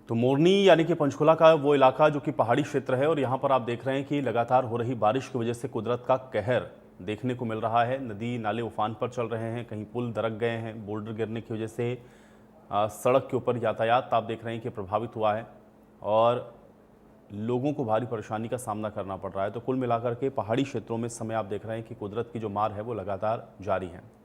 तो मोरनी यानी कि पंचकुला का वो इलाका जो कि पहाड़ी क्षेत्र है और यहाँ पर आप देख रहे हैं कि लगातार हो रही बारिश की वजह से कुदरत का कहर देखने को मिल रहा है। नदी नाले उफान पर चल रहे हैं, कहीं पुल दरक गए हैं, बोल्डर गिरने की वजह से सड़क के ऊपर यातायात आप देख रहे हैं कि प्रभावित हुआ है और लोगों को भारी परेशानी का सामना करना पड़ रहा है। तो कुल मिलाकर के पहाड़ी क्षेत्रों में इस समय आप देख रहे हैं कि कुदरत की जो मार है वो लगातार जारी है।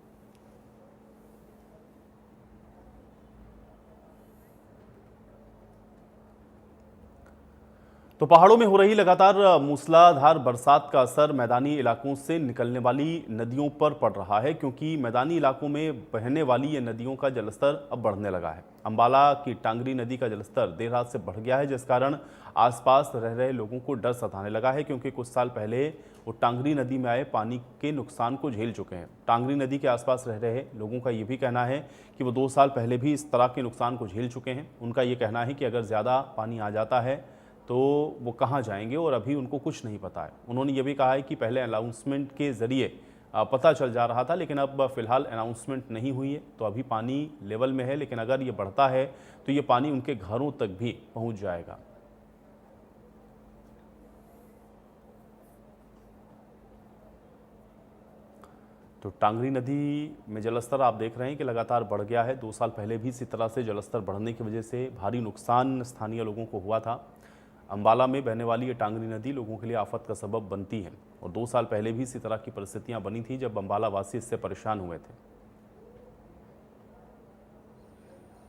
तो पहाड़ों में हो रही लगातार मूसलाधार बरसात का असर मैदानी इलाकों से निकलने वाली नदियों पर पड़ रहा है, क्योंकि मैदानी इलाकों में बहने वाली ये नदियों का जलस्तर अब बढ़ने लगा है। अंबाला की टांगरी नदी का जलस्तर देर रात से बढ़ गया है, जिस कारण आसपास रह रहे लोगों को डर सताने लगा है, क्योंकि कुछ साल पहले वो टांगरी नदी में आए पानी के नुकसान को झेल चुके हैं। टांगरी नदी के आसपास रह रहे लोगों का ये भी कहना है कि वो 2 साल पहले भी इस तरह के नुकसान को झेल चुके हैं। उनका ये कहना है कि अगर ज़्यादा पानी आ जाता है तो वो कहाँ जाएंगे और अभी उनको कुछ नहीं पता है। उन्होंने ये भी कहा है कि पहले अनाउंसमेंट के ज़रिए पता चल जा रहा था, लेकिन अब फ़िलहाल अनाउंसमेंट नहीं हुई है, तो अभी पानी लेवल में है, लेकिन अगर ये बढ़ता है तो ये पानी उनके घरों तक भी पहुंच जाएगा। तो टांगरी नदी में जलस्तर आप देख रहे हैं कि लगातार बढ़ गया है। 2 साल पहले भी इसी तरह से जलस्तर बढ़ने की वजह से भारी नुकसान स्थानीय लोगों को हुआ था। अंबाला में बहने वाली ये टांगरी नदी लोगों के लिए आफत का सबब बनती है और 2 साल पहले भी इसी तरह की परिस्थितियां बनी थी, जब अंबाला वासी इससे परेशान हुए थे।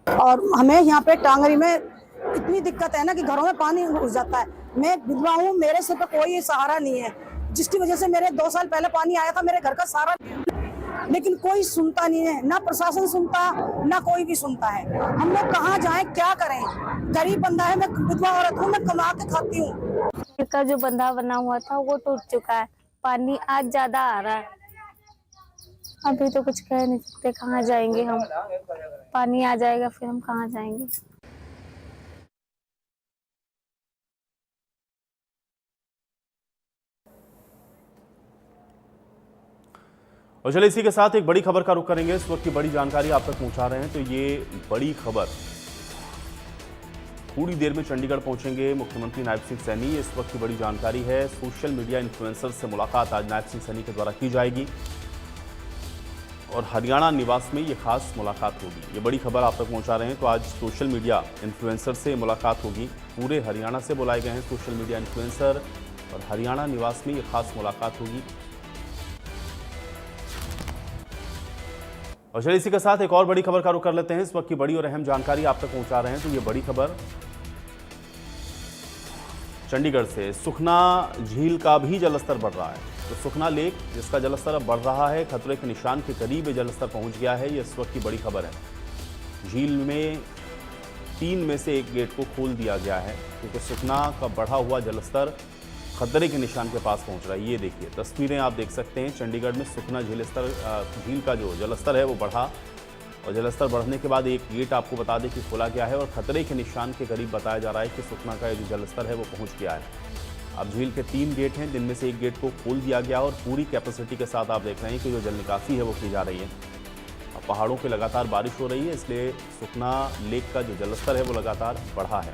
और हमें यहाँ पे टांगरी में इतनी दिक्कत है ना कि घरों में पानी घुस जाता है। मैं विधवा हूँ, मेरे सिर पे कोई सहारा नहीं है, जिसकी वजह से मेरे 2 साल पहले पानी आया था, मेरे घर का सारा, लेकिन कोई सुनता नहीं है, ना प्रशासन सुनता, ना कोई भी सुनता है। हम लोग कहाँ जाएं, क्या करें? गरीब बंदा है, मैं विधवा औरत हूँ, मैं कमा के खाती हूँ। का जो बंधा बना हुआ था वो टूट चुका है, पानी आज ज्यादा आ रहा है। अभी तो कुछ कह नहीं सकते, कहाँ जाएंगे हम? पानी आ जाएगा फिर हम कहाँ जाएंगे? और चलिए इसी के साथ एक बड़ी खबर का रुख करेंगे। इस वक्त की बड़ी जानकारी आप तक पहुंचा रहे हैं। तो ये बड़ी खबर, थोड़ी देर में चंडीगढ़ पहुंचेंगे मुख्यमंत्री नायब सिंह सैनी। इस वक्त की बड़ी जानकारी है, सोशल मीडिया इन्फ्लुएंसर से मुलाकात आज नायब सिंह सैनी के द्वारा की जाएगी और हरियाणा निवास में ये खास मुलाकात होगी। ये बड़ी खबर आप तक पहुंचा रहे हैं। तो आज सोशल मीडिया इन्फ्लुएंसर से मुलाकात होगी। पूरे हरियाणा से बुलाए गए हैं सोशल मीडिया इन्फ्लुएंसर और हरियाणा निवास में ये खास मुलाकात होगी। और चलिए इसी के साथ एक और बड़ी खबर का रुख कर लेते हैं। इस वक्त की बड़ी और अहम जानकारी आप तक पहुंचा रहे हैं। तो ये बड़ी खबर चंडीगढ़ से, सुखना झील का भी जलस्तर बढ़ रहा है। तो सुखना लेक जिसका जलस्तर अब बढ़ रहा है, खतरे के निशान के करीब जलस्तर पहुंच गया है। ये इस वक्त की बड़ी खबर है। झील में 3 में से 1 गेट को खोल दिया गया है, क्योंकि सुखना का बढ़ा हुआ जलस्तर खतरे के निशान के पास पहुंच रहा है। ये देखिए तस्वीरें आप देख सकते हैं। चंडीगढ़ में सुखना झील का जो जलस्तर है वो बढ़ा और जलस्तर बढ़ने के बाद एक गेट आपको बता दें कि खोला गया है और खतरे के निशान के करीब बताया जा रहा है कि सुखना का जो जलस्तर है वो पहुंच गया है। अब झील के 3 गेट हैं, जिनमें से 1 गेट को खोल दिया गया और पूरी कैपेसिटी के साथ आप देख रहे हैं कि जो जल निकासी है वो की जा रही है। अब पहाड़ों पर लगातार बारिश हो रही है, इसलिए सुखना लेक का जो जलस्तर है वो लगातार बढ़ा है।